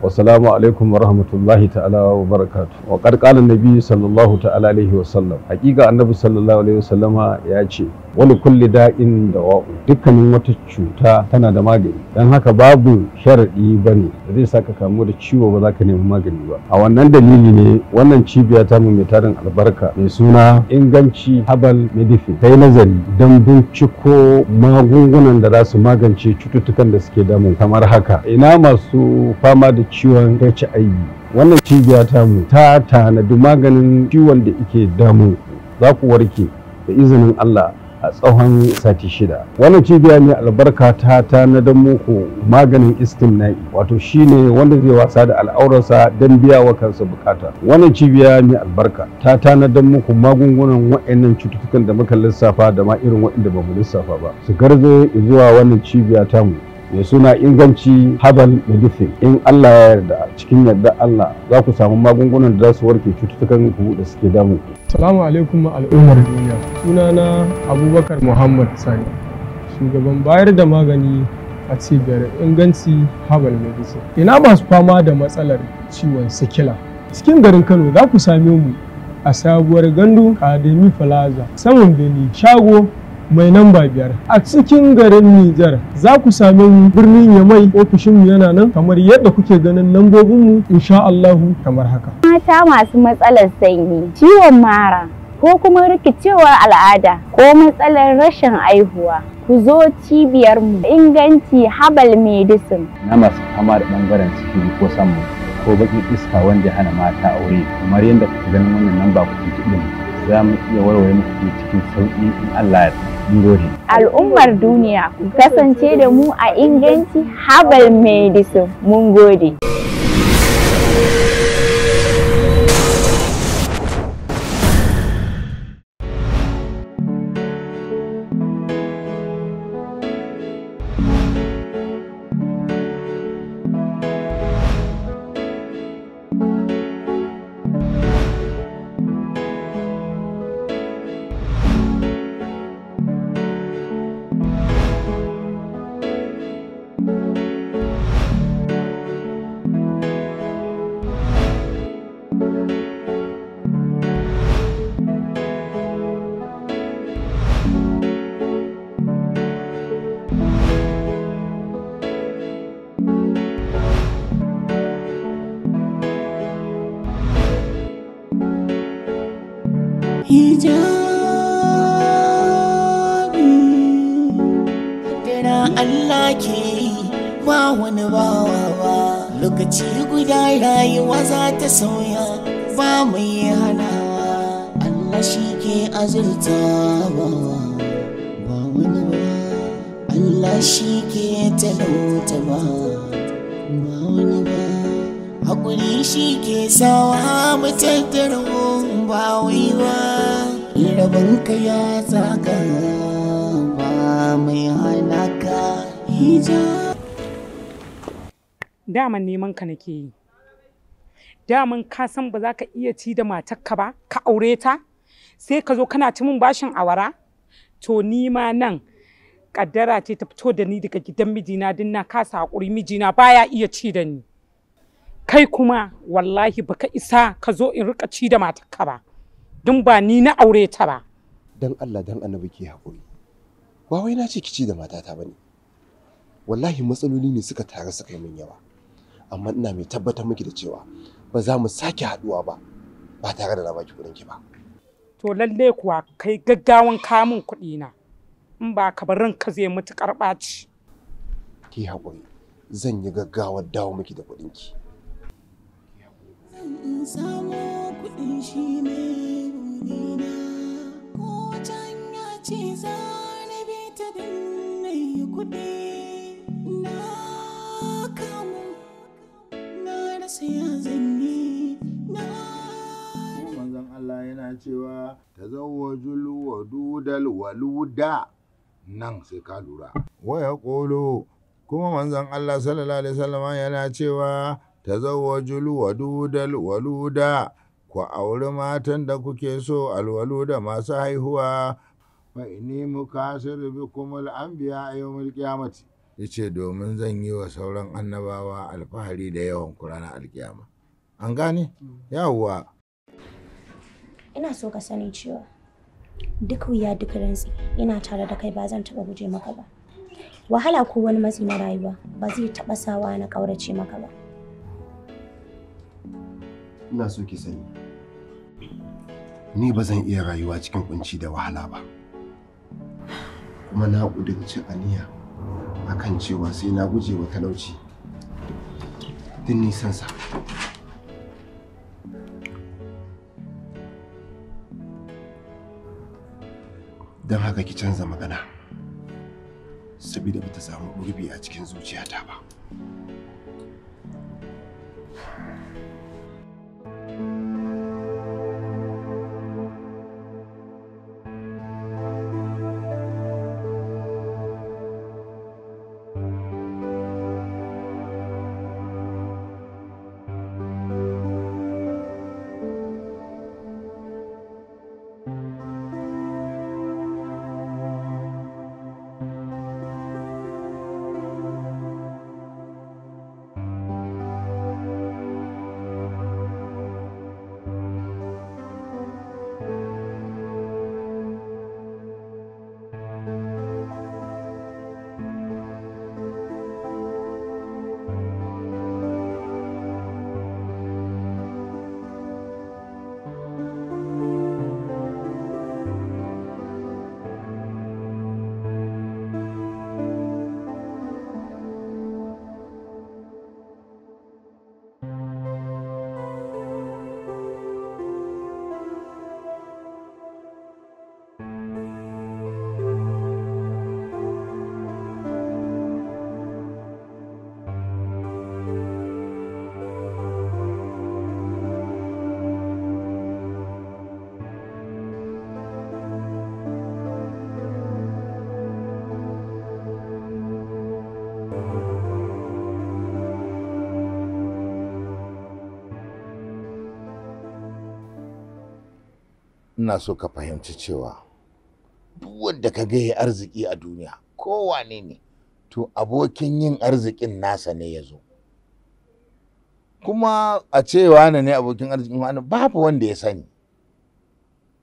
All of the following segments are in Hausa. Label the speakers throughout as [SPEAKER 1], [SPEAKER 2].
[SPEAKER 1] Wassalamu alaikum wa rahmatullahi ta'ala wa barakatu. Wa ƙarƙalin Nabi sallallahu ta'ala alaihi wa sallam. Hakika Annabi sallallahu alaihi wa sallama ya ce, wani kulli da'in da wa'u, dukkanin wata cuta tana da magani. Dan haka babu sharaɗi bane da zai saka kamu da ciwo ba za ka nemi magani ba. A wannan dalili ne wannan cibiya ta mai tarin albarka mai suna Inganci Herbal Medicine ta yi nazari don binciko magungunan da za su magance cututtukan da suke damu kamar haka. Ina masu fama da ciwon HIV. Wannan cibiya tamu ta tanadi maganin ciwon da yake damu, za ku warke da izinin Allah a tsawon sati 6. Wannan cibiya mai albarka ta tanadar muku maganin istimna'i, wato shine wanda zai wasa da al'aurarsa don biya wa kansa bukata. Wannan cibiya mai albarka ta tanadar muku magungunan waɗannan cututtukan da muka lissafa da ma irin waɗanda ba mu lissafa ba. Su garzo zuwa wannan cibiya tamu mai suna Inganci Herbal Medicine. In Allah ya yarda, cikin yarda Allah za ku samu magungunan da za su warke cututtukan ku da suke damu.
[SPEAKER 2] Salamu alaikum al'ummar duniya. Sunana Abubakar Muhammad Sani, shugaban bayar da magani a cibiyar Inganci Herbal Medicine. Ina masu fama da matsalar ciwon sikila. Cikin garin Kano za ku same mu a sabuwar gandu Academy Plaza, saman Beni, shago mai namba 5. A cikin garin Nijar za ku same mu birnin Yamai, ofishinmu yana nan kamar yadda kuke ganin lambobinmu insha Allahu kamar haka.
[SPEAKER 3] Mata masu matsalar sanyi, ciwon mara ko kuma rikicewar al'ada ko matsalar rashin aihuwa, ku zo cibiyarmu Inganci Herbal Medicine.
[SPEAKER 4] Na masu fama da ɓangaren sikiri ko samu ko baƙin iska wanda ya hana mata aure, kamar yadda kuke ganin wannan namba ku tuntuɓe mu, za mu iya warware muku cikin sauƙi in Allah ya gode.
[SPEAKER 3] Al'ummar duniya ku kasance da mu a Inganci Herbal Medicine. Mun gode.
[SPEAKER 5] Hijabi Dara Allah ke yi ba wani bawa ba. Lokaci guda rayuwa za ta sauya ba mai hanawa. Allah shi ke azurta ba wani ba. Allah shi ke talauta ba wani ba. Haƙuri shi ke sawa mu tattara ba wai ba. Rabonka ya zaga ba mai halaka hijab.
[SPEAKER 6] Daman neman ka nake yi. Daman ka san ba za ka iya ci da matarka ba, ka aure ta, sai ka zo kana ci min bashin awara? To ni ma nan kaddara ce ta fito da ni daga gidan mijina, din na kasa haƙuri, mijina baya iya ci da ni. Kai kuma wallahi baka isa ka zo in rika ci da matarka ba. Don ba ni na aure ta ba.
[SPEAKER 7] Dan Allah dan Annabi ke haƙuri. Ba wai na ce kici da matata bane. Wallahi matsaloli ne suka tare suka yi min yawa. Amma ina mai tabbatar miki da cewa ba za mu sake haɗuwa ba tare da na baki kuɗin ki ba.
[SPEAKER 6] To lalle kuwa kai gaggawan kamun kuɗi na. In ba ka bar ranka zai mutuƙar ɓaci.
[SPEAKER 7] Ki haƙuri. Zan yi gaggawar dawo miki da kuɗin ki.
[SPEAKER 5] Samu kuɗin shi ne burina, ko can ya ce za na bi ta danne kuɗi. Na kamu na rasa ya zanyi na.
[SPEAKER 8] Manzon Allah yana cewa tazawwajul wadudal waluda, nan sai ka lura. Waya ƙolo kuma manzon Allah sallallahu alaihi wasallam yana cewa tazawwajul wadudal waluda, ku auri matan da kuke so alwaluda masu haihuwa. Fa inni mukasir bikum al-anbiya yawmil qiyamati, ya ce domin zan yi wa sauran annabawa alfahari da yawan ku ranar alkiyama. An gane? Yawwa.
[SPEAKER 9] Ina so ka sani cewa duk wuya duk rantsi ina tare da kai, ba zan taɓa guje maka ba. Wahala ko wani matsi na rayuwa ba zai taɓa sawa na ƙaurace maka ba.
[SPEAKER 7] Ina so ki sani, ni ba zan iya rayuwa cikin kunci da wahala ba. Kuma na ƙudurci aniya akan cewa sai na guje wa talauci duk nisansa. Don haka ki canza magana, saboda bata samu gurbi a cikin zuciyata ba.
[SPEAKER 8] Ina so ka fahimci cewa duk wanda ka ga ya arziki a duniya kowane ne, to abokin yin arzikin nasa ne ya zo. Kuma a cewa ne abokin arzikin wani, babu wanda ya sani.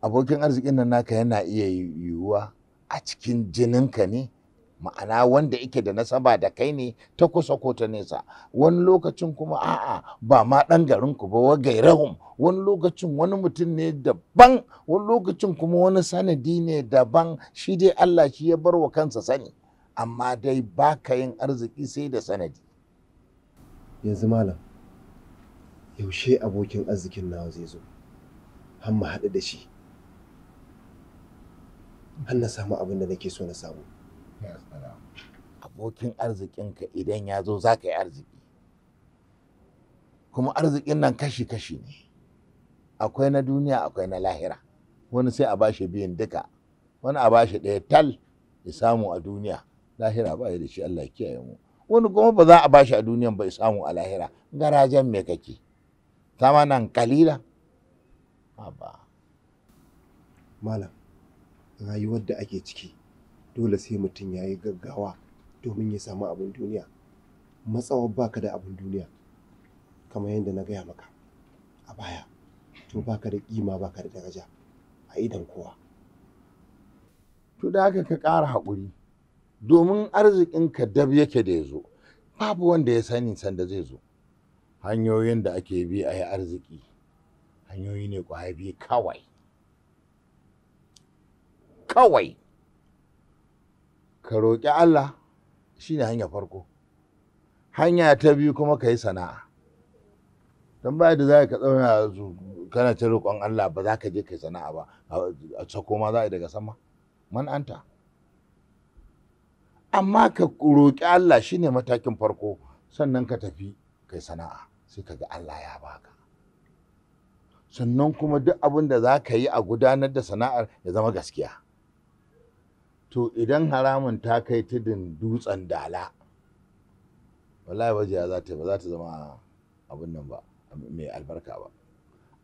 [SPEAKER 8] Abokin arzikin nan naka yana iya yiwuwa a cikin jininka ne, ma'ana wanda yake da nasaba da kai ne ta kusa ko ta nesa. Wani lokacin kuma a'a ba ma ɗan garinku ba, wa gairahum. Wani lokacin wani mutum ne daban, wani lokacin kuma wani sanadi ne daban. Shi dai Allah shi ya bar wa kansa sani, amma dai ba ka yin arziki sai da sanadi.
[SPEAKER 7] Yanzu malam, yaushe abokin arzikin nawa zai zo har mu haɗu da shi, har na samu abin da nake so na samu.
[SPEAKER 8] Abokin arzikinka idan ya zo za ka yi arziki, kuma arzikin nan kashi-kashi ne. Akwai na duniya, akwai na lahira. Wani sai a bashi biyun duka, wani a bashi ɗaya tal ya samu a duniya, lahira ba ya da shi, Allah ya kiyaye mu. Wani kuma ba za a bashi a duniyan ba ya samu a lahira. Garajen me kake? Sama nan kalila? Ba.
[SPEAKER 7] Malam, rayuwar da ake ciki dole sai mutum ya yi gaggawa domin ya samu abin duniya. Matsawar baka da abin duniya, kamar yadda na gaya maka a baya, to baka da kima, baka da daraja a idan kowa.
[SPEAKER 8] To da haka ka ƙara haƙuri, domin arzikinka dab yake da ya zo. Babu wanda ya sani sanda zai zo. Hanyoyin da ake bi a yi arziki hanyoyi ne ƙwaya biyu kawai. Ka roƙi Allah, shi ne hanya farko. Hanya ta biyu kuma ka yi sana'a. Don ba da za ka tsauna kana ta roƙon Allah ba za ka je ka yi sana'a ba, a sako ma za a yi daga sama. Man'anta. Amma ka roƙi Allah shi ne matakin farko, sannan ka tafi ka yi sana'a, sai ka ga Allah ya baka. Sannan kuma duk abin da za ka yi a gudanar da sana'ar ya zama gaskiya. To idan haramun ta kai tudun dutsen dala, wallahi wajiya ba za ta zama abin nan ba, mai albarka ba.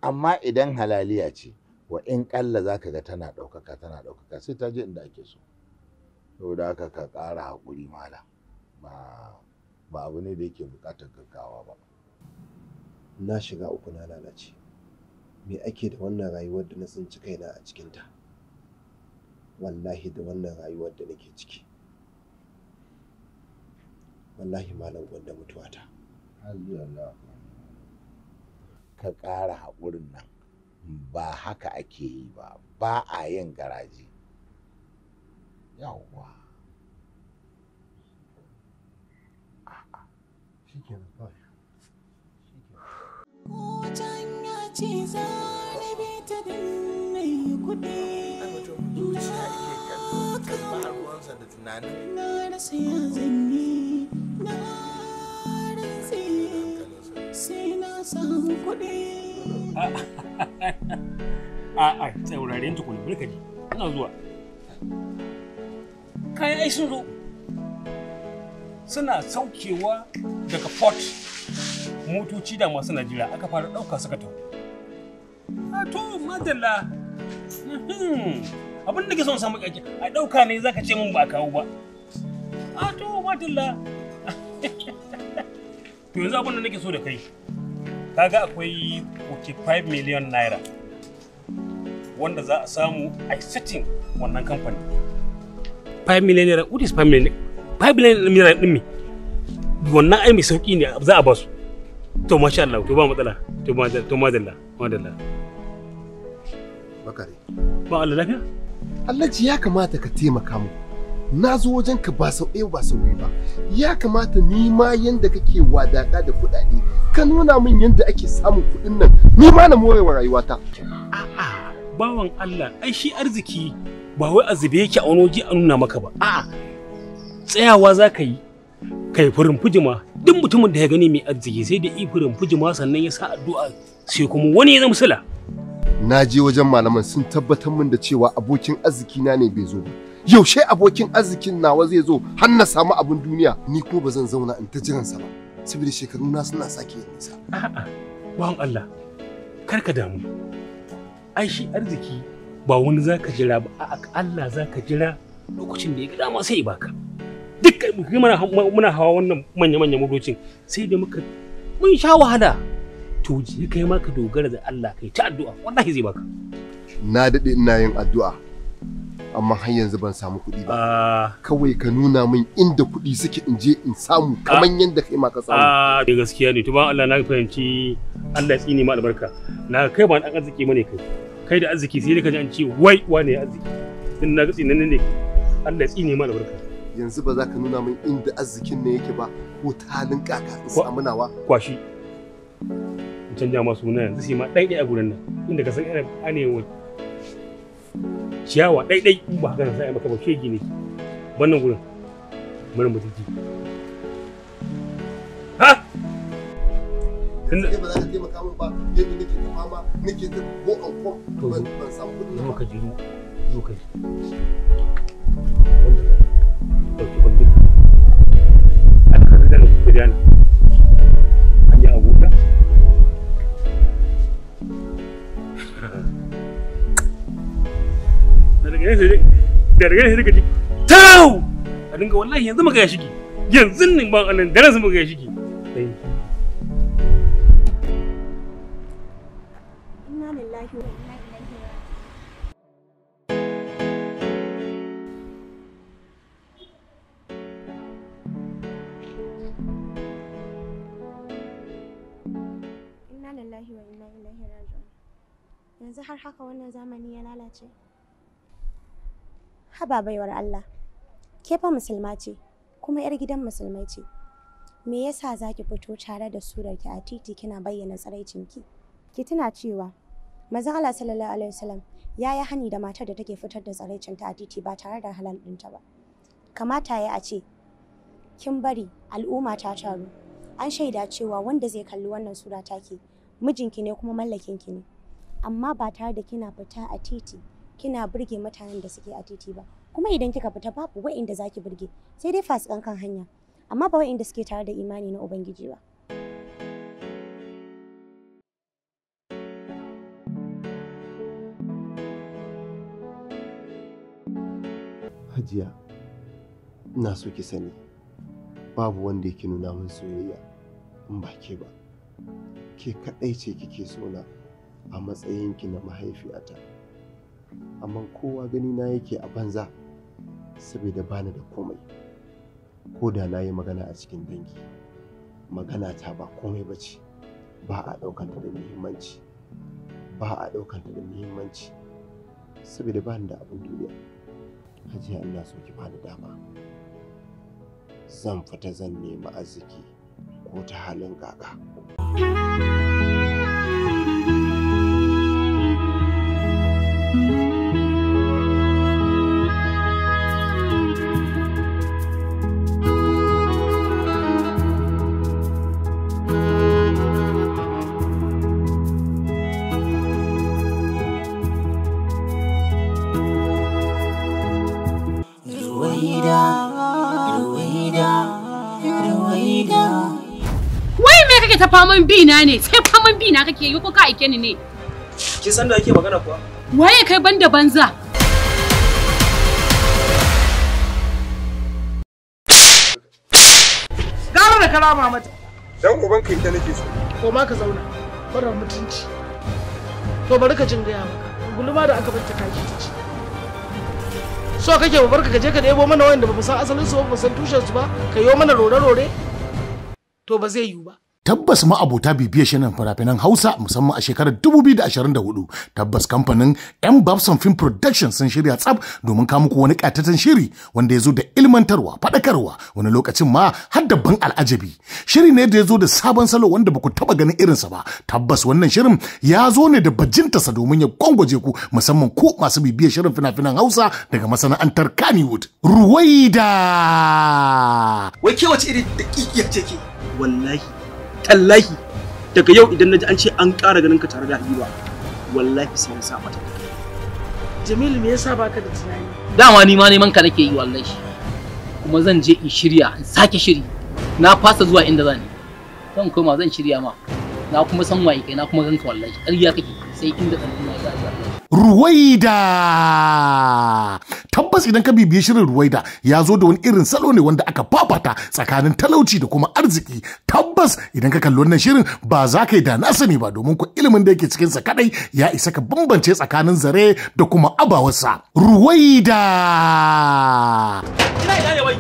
[SPEAKER 8] Amma idan halaliya ce, wa in ƙalla za ka ga tana ɗaukaka sai ta je inda ake so. Saboda haka ka ƙara haƙuri malam,
[SPEAKER 7] ba abu ne da yake buƙatar gaggawa ba. Na shiga uku na lalace. Me ake da wannan rayuwar da na tsinci kaina a cikinta? Wallahi da wannan rayuwar da nake ciki. Wallahi malam gwanda mutuwata.
[SPEAKER 8] Allah. Ka ƙara haƙurin nan, ba haka ake yi ba a yin garaje. Yawwa.
[SPEAKER 7] Shikenan kawai.
[SPEAKER 5] Wajen ya ce za ni bi ta dinne kuɗi. Na rasa ya zanyi, na rasa sai na samu kuɗi.
[SPEAKER 10] A'a, tsauraren tukuni, barka ji, ina zuwa. Kayan ai sun zo. Suna saukewa daga port. Motoci da masu Najeriya aka fara ɗauka suka tafi. A to, madalla. Abin da ke son samu ƙyaƙi, a ɗauka ne zaka ce mun ba a kawo ba. A to, madalla. To yanzu abin da nake so da kai, kaga akwai 45 million naira wanda za a samu a setting wannan kamfani. 5 million naira, what is 5 million? 5 million naira ɗin me? Wannan ai mai sauƙi ne za a ba su. To masha Allah, to ba matsala, to madalla.
[SPEAKER 7] Bakare.
[SPEAKER 10] Ba Allah lafiya?
[SPEAKER 7] Alhaji ya kamata ka taimaka mu. Na zo wajen ka ba sau ɗaya ba sau biyu ba. Ya kamata ni ma yanda kake wadaƙa da kuɗaɗe ka nuna min yanda ake samun kuɗin nan ni ma na morewa rayuwata.
[SPEAKER 10] A'a, bawan Allah, ai shi arziki ba wai azube yake a wani waje a nuna maka ba. A'a, tsayawa za ka yi, kai furin fujima. Duk mutumin da ya gani mai arziki sai da ifirin fujima sannan ya sa addu'a sai kuma wani ya zama sila.
[SPEAKER 7] Na je wajen malaman sun tabbatar min da cewa abokin arziki na ne bai zo ba. Yaushe abokin arzikin nawa zai zo har na samu abin duniya ni ko ba zan zauna in ta jiransa ba saboda shekaru na suna sake yin nisa.
[SPEAKER 10] A'a, bawan Allah, kar ka damu. Ai shi arziki ba wani zaka jira ba, a'a Allah zaka jira lokacin da ya ga dama sai ya baka. Duk muna hawa wannan manya-manyan motocin sai da mun sha wahala. To je kai ma ka dogara da Allah kai ta addu'a wallahi zai baka.
[SPEAKER 7] Na dade ina yin addu'a amma har yanzu ban samu kuɗi ba. Kawai ka nuna min inda kuɗi suke in je in samu kamar yadda kai ma ka samu.
[SPEAKER 10] Da gaskiya ne to ba Allah na fahimci Allah ya tsine ma albarka. Na kai ba dan arziki bane kai. Kai da arziki sai ka ji an ce wai wane ya arziki. Din na ga tsinan ne Allah ya tsine ma albarka.
[SPEAKER 7] Yanzu ba za ka nuna min inda arzikin ne yake ba ko ta halin kaka in samu nawa.
[SPEAKER 10] Kwashi. Canja ma suna yanzu sai ma ɗaiɗai a gurin nan inda ka san irin anewa ciyawa ɗaiɗai in ba haka sai maka ba shegi ne wannan gurin mara mutunci. Ha?
[SPEAKER 7] Kai ba za ka taimaka min ba yadda nake ta fama nake ta go an kom ban samu kuɗin nan ba.
[SPEAKER 10] Ka ji zo ka ji. Ɗauki bandin. A da kasar da kuka jana. An yi abuja. Da daga ne sai ji tau a dinga wallahi yanzu maka ya shige yanzu nan ba anan da ransa maka ya shige
[SPEAKER 9] Inna lillahi wa inna ilaihi raji'un. Inna lillahi wa inna ilaihi raji'un. Yanzu har haka wannan zamani ya lalace. Haba baiwar Allah, ke fa musulma ce, kuma 'yar gidan musulmai ce. Me yasa za ki fito tare da surarki a titi kina bayyana tsiraicinki? Ki tuna cewa Manzon Allah sallallahu alaihi wasallam ya yi hani da matar da take fitar da tsiraicinta a titi ba tare da halal ɗinta ba. Kamata ya a ce, kin bari al'umma ta taru, an shaida cewa wanda zai kalli wannan sura take mijinki ne kuma mallakinki ne. Amma ba tare da kina fita a titi kina burge mutanen da suke a titi ba. Kuma idan kika fita babu wa'inda zaki burge, sai dai fasikan kan hanya, amma ba wa'inda suke tare da imani na Ubangiji ba.
[SPEAKER 7] Hajiya, ina so ki sani babu wanda yake nuna min soyayya in ba ke ba. Ke kaɗai ce kike sona a matsayinki na mahaifiyata, amma kowa gani na yake a banza saboda bani da komai. Ko da na yi magana a cikin dangi, magana ta ba komai ba ce, ba a ɗaukanta da muhimmanci, saboda bani da abin duniya. Hajiya, Allah so ki bani dama, zan fita zan nemi arziki ko ta halin gaga.
[SPEAKER 11] Ta faman bina ne, sai faman bina kake yi ko ka aike ni ne?
[SPEAKER 12] Kin san da ake magana kuwa?
[SPEAKER 11] Waye kai banda banza?
[SPEAKER 12] Gara da karama mata.
[SPEAKER 13] Dan uban kai ta nake so.
[SPEAKER 12] Ko ma ka zauna. Fara mutunci. To bari ka jin gaya maka. Gulma da aka bar ta kaji ta ci. So kake ba barka ka je ka debo mana wanda ba mu san asalin su ba, mu san tushen su ba, ka yo mana rore-rore? To ba zai yiwu ba.
[SPEAKER 14] Tabbas ma'abota bibiyar shirin fina-finan Hausa musamman a shekarar 2024 tabbas kamfanin M Babson Film Production sun shirya tsab domin kawo muku wani katatan shiri wanda ya zo da ilmantarwa, faɗakarwa, wani lokacin ma har da ban al'ajabi. Shiri ne da ya zo da sabon salo wanda ba ku taɓa ganin irinsa ba. Tabbas wannan shirin ya zo ne da bajintarsa domin ya gwangwaje ku musamman ku masu bibiyar shirin fina-finan Hausa daga masana'antar Kannywood. Ruwaida!
[SPEAKER 12] Wai ke wace irin daƙiƙiya ce ke? Wallahi tallahi daga yau idan naji an ce an ƙara ganin ka tare da Habiba wallahi sai na sa mata. Jamilu me yasa baka da tunani?
[SPEAKER 15] Dama ni ma neman ka nake yi wallahi. Kuma zan je in shirya, in sake shiri. Na fasa zuwa inda zan. Zan koma zan shirya ma. Na kuma san waye kai, na kuma ganka wallahi. Ƙarya kake sai inda zan kuma za ka.
[SPEAKER 14] Ruwaida! Tabbas idan ka bibiye shirin Ruwaida ya zo da wani irin salo ne wanda aka fafata tsakanin talauci da kuma arziki. Tabbas idan ka kalli wannan shirin ba za ka yi da na sani ba domin ku ilimin da yake cikinsa kadai ya isa ka bambance tsakanin zare da kuma abawarsa. Ruwaida!
[SPEAKER 12] Ina wai.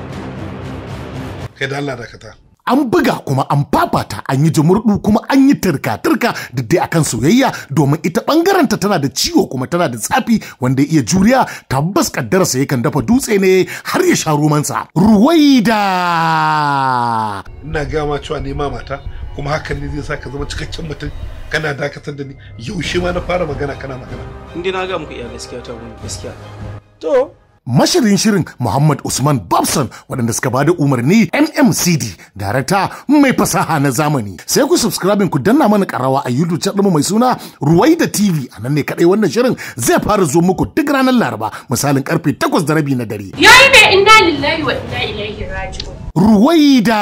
[SPEAKER 13] Kai da Allah dakata.
[SPEAKER 14] An buga kuma an fafata, an yi jumurdu kuma an yi turka-turka duk dai akan soyayya domin ita bangaranta tana da ciwo kuma tana da tsafi wanda ya iya juriya. Tabbas kaddarsa yakan dafa dutse ne har ya sha romansa. Ruwaida!
[SPEAKER 13] Ina ga ma cewa nema mata kuma hakan ne zai sa ka zama cikakken mutum. Kana dakatar da ni yaushe ma na fara magana kana magana.
[SPEAKER 12] Inde na ga muku iya gaskiya ta wani gaskiya. To
[SPEAKER 14] Mashirin shirin Muhammad Usman Babson waɗanda suka bada umarni MMCD, darakta mai fasaha na zamani. Sai ku subscribe ku danna mana karawa a YouTube channel mai suna Ruwaida TV. A nan ne kadai wannan shirin zai fara zo muku duk ranar Laraba misalin karfe 8:30 na dare.
[SPEAKER 11] Yayi me inna lillahi wa inna ilaihi raji'un.
[SPEAKER 14] Ruwaida!